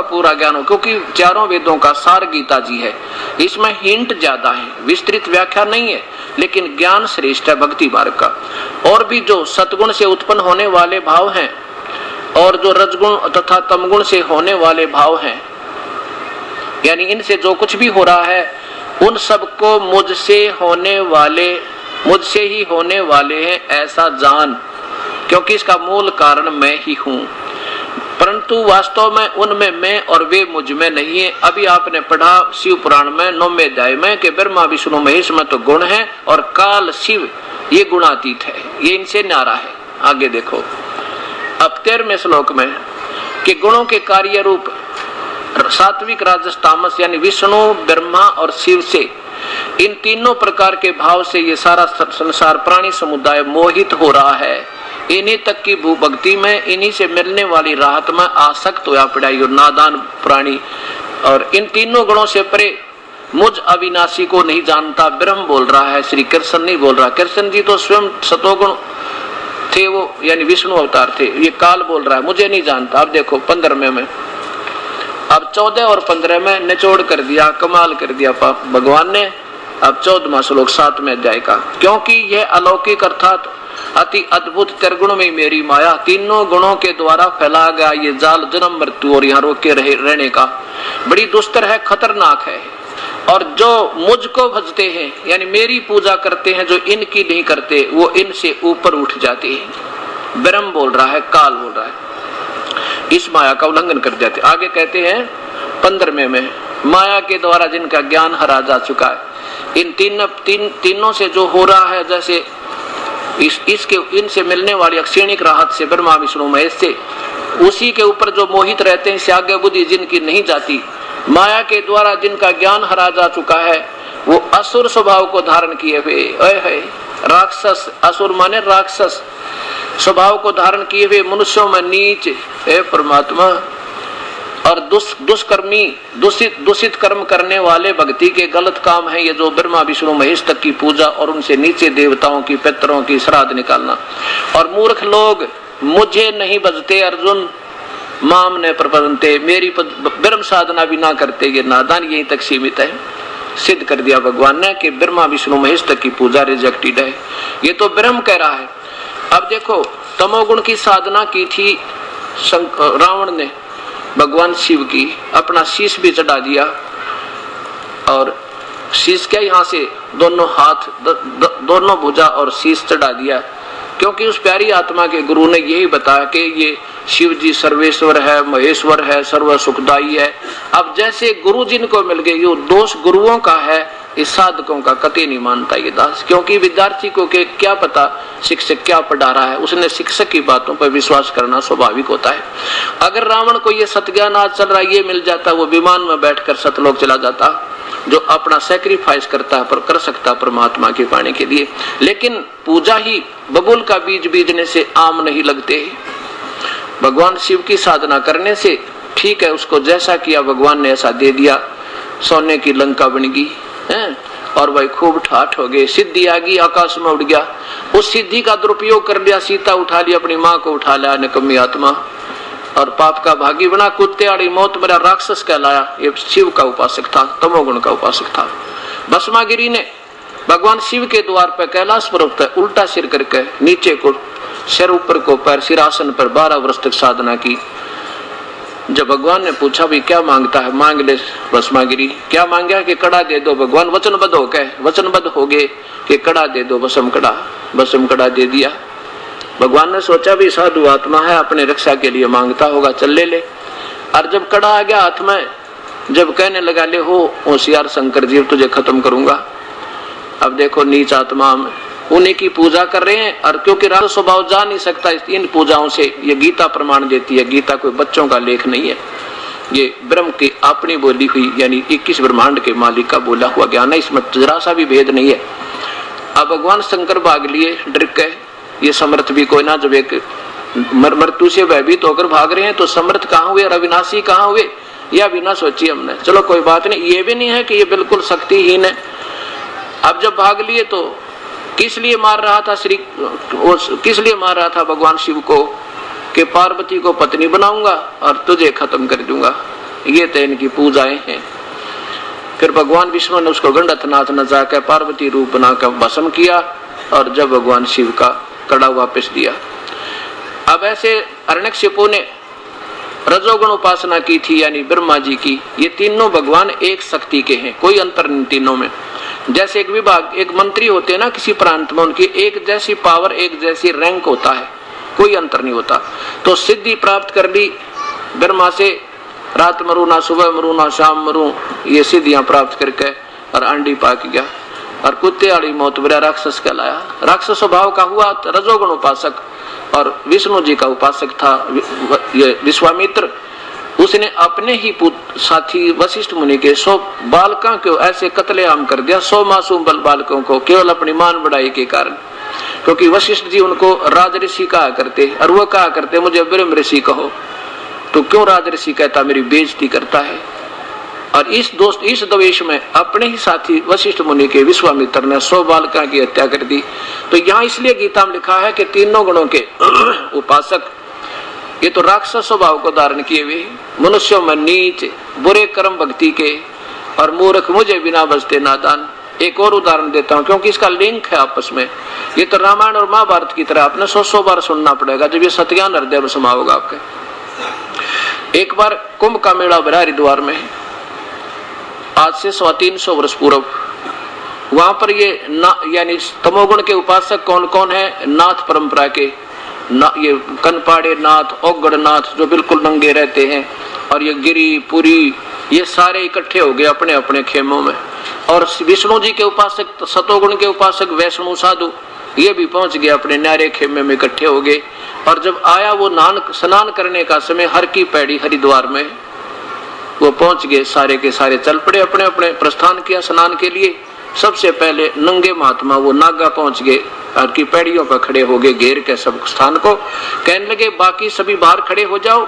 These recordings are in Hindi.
पूरा ज्ञान हो, क्योंकि चारों वेदों का सार गीता जी है। इसमें हिंट ज्यादा है, विस्तृत व्याख्या नहीं है, लेकिन ज्ञान श्रेष्ठ है भक्ति मार्ग का। और भी जो सतगुण से उत्पन्न होने वाले भाव हैं और जो रजगुण तथा तमगुण से होने वाले भाव हैं, यानी इनसे जो कुछ भी हो रहा है उन सबको मुझसे ही होने वाले हैं ऐसा जान, क्योंकि इसका मूल कारण मैं ही हूं। परंतु वास्तव में उनमें मैं और वे मुझ में नहीं है। अभी आपने पढ़ा शिव पुराण में 9वें अध्याय में कि ब्रह्मा विष्णु महेश में तो गुण है और काल शिव ये गुणातीत है, ये इनसे न्यारा है। आगे देखो अब 13वें श्लोक में कि गुणों के कार्य रूप सात्विक राजस तामस यानी विष्णु ब्रह्मा और शिव से, इन तीनों प्रकार के भाव से ये सारा संसार प्राणी समुदाय मोहित हो रहा है। इन्हीं तक की भू भक्ति में, इन्हीं से मिलने वाली राहत में आसक्त होया पड़ा ये नादान प्राणी। और इन तीनों गुणों से परे मुझ अविनाशी को नहीं जानता ब्रह्म बोल रहा है, श्री कृष्ण नहीं बोल रहा। कृष्ण जी तो स्वयं सतोगुण थे, वो यानी विष्णु अवतार थे। ये काल बोल रहा है मुझे नहीं जानता। अब देखो 15वें में, अब 14 और 15 में निचोड़ कर दिया, कमाल कर दिया भगवान ने। अब 14वां श्लोक 7वें अध्याय का, क्योंकि यह अलौकिक अर्थात अति अद्भुत त्रिगुण में मेरी माया, तीनों गुणों के द्वारा फैला गया ये जाल जन्म मृत्यु और यहाँ रोके रहने का बड़ी दुस्तर है, खतरनाक है। और जो मुझको भजते हैं यानी मेरी पूजा करते हैं, जो इनकी नहीं करते वो इनसे ऊपर उठ जाते हैं। ब्रह्म बोल रहा है, काल बोल रहा है, इस माया का उल्लंघन कर जाते। आगे कहते हैं 15वें में, माया के द्वारा जिनका ज्ञान हरा जा चुका है, इन तीनों से जो हो रहा है, जैसे इसके इनसे मिलने वाली अक्षणिक राहत से ब्रह्मा विष्णु महेश से, उसी के ऊपर जो मोहित रहते हैं, इससे आगे बुद्धि जिनकी नहीं जाती, माया के द्वारा जिनका ज्ञान हरा जा चुका है, वो असुर स्वभाव को धारण किए हुए राक्षस, असुर माने राक्षस स्वभाव को धारण किए हुए मनुष्यों में नीच है परमात्मा। और दुष्कर्मी दूषित कर्म करने वाले भक्ति के गलत काम है ये, जो ब्रह्मा विष्णु महेश तक की पूजा और उनसे नीचे देवताओं की पितरों की श्राद्ध निकालना। और मूर्ख लोग मुझे नहीं भजते अर्जुन, माम ने प्रपंते, मेरी ब्रह्म साधना भी ना करते, ये नादान यहीं तक सीमित है। सिद्ध कर दिया भगवान ने कि ब्रह्मा विष्णु महेश तक की पूजा रिजेक्टेड है। ये तो ब्रह्म कह रहा है। अब देखो तमोगुण की साधना की थी रावण ने भगवान शिव की, अपना शीश भी चढ़ा दिया, और शीश क्या यहाँ से दोनों हाथ दोनों भुजा और शीश चढ़ा दिया, क्योंकि उस प्यारी आत्मा के गुरु ने यही बताया कि ये शिव जी सर्वेश्वर है, महेश्वर है, सर्व सुखदाई है। अब जैसे गुरु जिनको मिल गए, ये दोष गुरुओं का है, इस साधकों का कतई नहीं मानता ये दास, क्योंकि विद्यार्थी को के क्या पता शिक्षक क्या पढ़ा रहा है, उसने शिक्षक की बातों पर विश्वास करना स्वाभाविक होता है। अगर रावण को ये सतज्ञान आज चल रहा है ये मिल जाता, वो विमान में बैठकर सतलोक चला जाता, जो अपना सैक्रिफाइस करता है पर कर सकता परमात्मा के पाने के लिए। लेकिन पूजा ही बबूल का बीज बीजने से आम नहीं लगते। भगवान शिव की साधना करने से ठीक है, उसको जैसा किया भगवान ने ऐसा दे दिया, सोने की लंका बन गई है, और वही खूब ठाठ हो गए, सिद्धि आ गई, आकाश में उड़ गया। उस सिद्धि का दुरुपयोग कर लिया, सीता उठा लिया, अपनी माँ को उठा लिया निकम्मी आत्मा, और पाप का भागी बना, कुत्ते आड़ी मौत मेरा राक्षस कहलाया। ये शिव का उपासक था, तमोगुण का उपासक था। भस्मागिरी ने भगवान शिव के द्वार पर कैलाश पर्वत उल्टा सिर करके नीचे को सिर ऊपर को पैर सिरासन पर 12 वर्ष तक साधना की। जब भगवान ने पूछा भी क्या मांगता है, मांग ले भस्मागिरी। क्या मांगा कि कड़ा दे दो। भगवान वचनबद्ध हो गए, वचनबद्ध हो गए कि कड़ा दे दो, भस्म कड़ा दे दिया। भगवान ने सोचा भी साधु आत्मा है, अपने रक्षा के लिए मांगता होगा, चल ले। और जब कड़ा आ गया हाथ में, जब कहने लगा ले हो होशियार शंकर जी तुझे खत्म करूंगा। अब देखो नीच आत्मा में उन्हीं की पूजा कर रहे हैं, और क्योंकि राग स्वभाव जा नहीं सकता इन पूजाओं से, ये गीता प्रमाण देती है। गीता कोई बच्चों का लेख नहीं है, ये ब्रह्म की अपनी बोली हुई यानी 21 ब्रह्मांड के मालिक का बोला हुआ ज्ञान है, इसमें जरा सा भी भेद नहीं है। अब भगवान शंकर भाग लिए डर के, ये समर्थ भी कोई ना, जब एक मृत्यु से भयभीत होकर भाग रहे हैं तो समर्थ कहाँ हुए और अविनाशी कहाँ हुए, यह भी ना सोची हमने। चलो कोई बात नहीं, ये भी नहीं है कि ये बिल्कुल शक्तिहीन है। अब जब भाग लिए तो किस लिए मार रहा था भगवान शिव को, कि पार्वती को पत्नी बनाऊंगा और तुझे खत्म कर दूंगा। ये तो इनकी पूजाएं हैं। फिर भगवान विष्णु ने उसको गंडथनाथ नचा के पार्वती रूप बनाकर भस्म किया और जब भगवान शिव का कड़ा वापस दिया। अब ऐसे हिरण्यकशिपु ने रजोगुण उपासना की थी, यानी ब्रह्मा जी की। ये तीनों भगवान एक शक्ति के हैं, कोई अंतर नहीं तीनों में। जैसे एक विभाग, एक मंत्री होते हैं ना किसी प्रांत में, उनकी एक जैसी पावर, एक जैसी रैंक होता है, कोई अंतर नहीं होता। तो सिद्धि प्राप्त कर ली ब्रह्मा से, रात मरू ना सुबह मरू ना शाम मरू, ये सिद्धियां प्राप्त करके और अंडी पाक गया और कुत्ते वाली मौत बुरा राक्षस कहलाया। राक्षस स्वभाव का हुआ रजोगुण उपासक, और विष्णु जी का उपासक था ये विश्वामित्र। उसने अपने ही साथी वशिष्ठ मुनि के 100 बालकों को ऐसे कत्लेआम कर दिया, 100 मासूम बालकों को, केवल अपनी मान बढ़ाई के कारण। क्योंकि वशिष्ठ जी उनको राज ऋषि कहा करते, और वो कहा करते मुझे ब्रह्म ऋषि कहो। तो क्यों राज ऋषि कहता, मेरी बेइज्जती करता है। और इस द्वेष में अपने ही साथी वशिष्ठ मुनि के विश्वामित्र ने 100 बालकों की हत्या कर दी। तो यहाँ इसलिए गीता में लिखा है कि तीनों गुणों के उपासक ये तो राक्षस स्वभाव को धारण किए हुए, मनुष्यों में नीच, बुरे कर्म भक्ति के, और मूर्ख मुझे बिना बजते नादान। एक और उदाहरण देता हूँ क्योंकि इसका लिंक है आपस में। ये तो रामायण और महाभारत की तरह आपने 100 बार सुनना पड़ेगा जब ये सत्यान हृदय में समा होगा आपके। एक बार कुंभ का मेला भरा हरिद्वार में, आज से 350 वर्ष पूर्व। वहां पर ये यानी तमोगुण के उपासक कौन कौन है? नाथ परंपरा के ये कनपाड़े नाथ, ओगड़ नाथ जो बिल्कुल नंगे रहते हैं, और ये गिरी पुरी, ये सारे इकट्ठे हो गए अपने अपने खेमों में। और विष्णु जी के उपासक, सतोगुण के उपासक वैष्णु साधु, ये भी पहुंच गए अपने न्यारे खेमे में इकट्ठे हो गए। और जब आया वो स्नान करने का समय, हर की पैड़ी हरिद्वार में, वो पहुंच गए, सारे के सारे चल पड़े, अपने अपने प्रस्थान किया स्नान के लिए। सबसे पहले नंगे महात्मा वो नागा पहुंच गए और की पैड़ियों पर खड़े हो गए, घेर के सब स्थान को। कहने लगे बाकी सभी बाहर खड़े हो जाओ,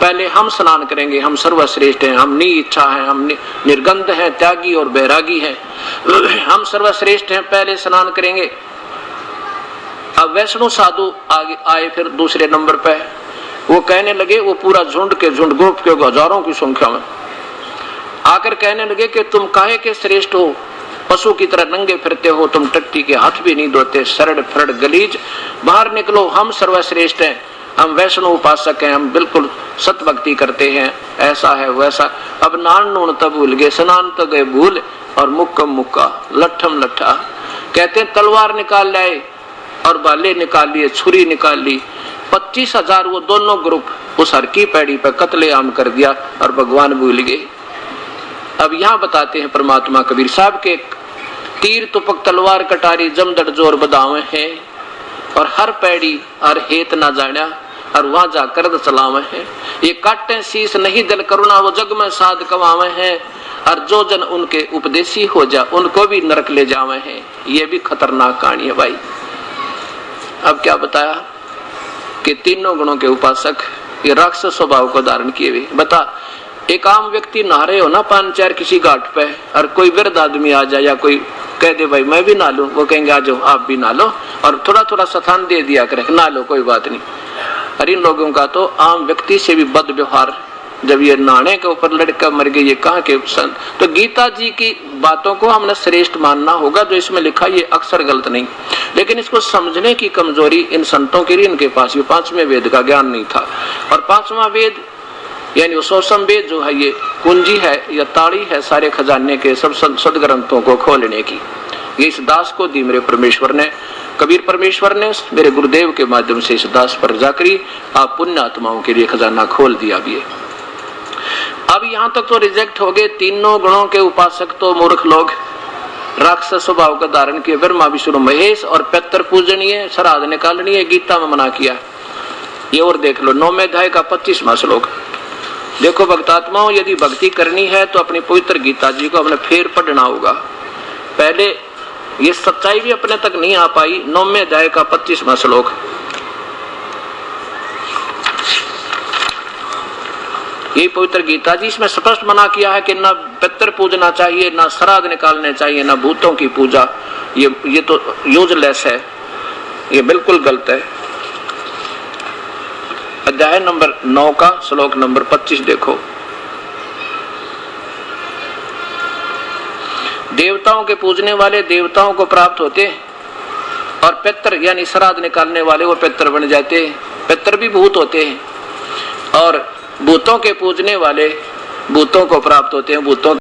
पहले हम स्नान करेंगे, हम सर्वश्रेष्ठ हैं, हम इच्छा हैं, हम निर्गंध हैं, त्यागी और बैरागी हैं, हम सर्वश्रेष्ठ हैं, पहले स्नान करेंगे। अब वैष्णु साधु आगे आए फिर दूसरे नंबर पे। वो कहने लगे, वो पूरा झुंड के झुंड, गोप के हजारों की संख्या में आकर कहने लगे कि तुम काहे के श्रेष्ठ हो, पशु की तरह नंगे फिरते हो, तुम टट्टी के हाथ भी नहीं धोते, सरड़ फरड़ गलीज, बाहर निकलो, हम सर्वश्रेष्ठ हैं, हम वैष्णु उपासक हैं, हम बिल्कुल सत भक्ति करते हैं, ऐसा है वैसा। अब नान नून तब भूल गए, स्नान तो गए भूल, और मुक्कम मुक्का, लट्ठम लट्ठा। कहते हैं तलवार निकाल लाए और बाले निकाल लिए, छुरी निकाल ली। 25,000 वो दोनों ग्रुप उस हर की पैड़ी पर कत्लेआम कर दिया और भगवान भूल गए। अब यहाँ बताते हैं परमात्मा कबीर साहब के, तीर तुपक तलवार कटारी जमदड़ जोर बदावे हैं, और हर पैड़ी हर हेत ना जाना, और वहां जाकर चलावे हैं। ये काटे शीश नहीं दिल करुणा, वो जग में साध कमावे हैं, और जो जन उनके उपदेशी हो जा उनको भी नरक ले जावे हैं। ये भी खतरनाक कहानी है भाई। अब क्या बताया कि तीनों गुणों के उपासक ये राक्षस स्वभाव को धारण किए हुए। बता, एक आम व्यक्ति नहा रहे हो ना 5-4 किसी घाट पे, और कोई वृद्ध आदमी आ जाए या कोई कह दे भाई मैं भी नहा लूं, वो कहेंगे आ जाओ आप भी नहा लो, और थोड़ा थोड़ा स्थान दे दिया करें, नहा लो कोई बात नहीं। और इन लोगों का तो आम व्यक्ति से भी बद व्यवहार। जब ये नहाने के ऊपर लड़का मर गई, ये कहाँ के संत। तो गीता जी की बातों को हमने श्रेष्ठ मानना होगा, जो इसमें लिखा ये अक्सर गलत नहीं, लेकिन इसको समझने की कमजोरी इन संतों की, इनके पास ये 5वें वेद का ज्ञान नहीं था। और 5वां वेद यानी सोसम वेद जो है, ये कुंजी है या ताड़ी है सारे खजाने के सब सदग्रंथों को खोलने की। ये इस दास को दी मेरे परमेश्वर ने, कबीर परमेश्वर ने मेरे गुरुदेव के माध्यम से इस दास पर जाकरी आप पुण्य आत्माओं के लिए खजाना खोल दिया भी है। अब यहाँ तक तो रिजेक्ट हो गए तीनों गुणों के उपासक, तो मूर्ख लोग राक्षस स्वभाव का धारण किए, ब्रह्मा विष्णु महेश, और पितर पूजनीय, श्राद्ध निकालनी है, गीता में मना किया। ये और देख लो 9वें अध्याय का 25वां श्लोक। देखो भक्तात्माओं, यदि भक्ति करनी है तो अपनी पवित्र गीता जी को अपने फेर पढ़ना होगा। पहले ये सच्चाई भी अपने तक नहीं आ पाई। 9वें अध्याय का 25वां श्लोक, ये पवित्र गीता जी, इसमें स्पष्ट मना किया है कि ना पितर पूजना चाहिए, ना श्राद्ध निकालने चाहिए, ना भूतों की पूजा। ये तो यूजलेस है, ये बिल्कुल गलत है। अध्याय नंबर 9 का श्लोक नंबर 25 देखो, देवताओं के पूजने वाले देवताओं को प्राप्त होते हैं, और पितर यानी श्राद्ध निकालने वाले वो पितर बन जाते हैं। पितर भी भूत होते हैं, और भूतों के पूजने वाले भूतों को प्राप्त होते हैं, भूतों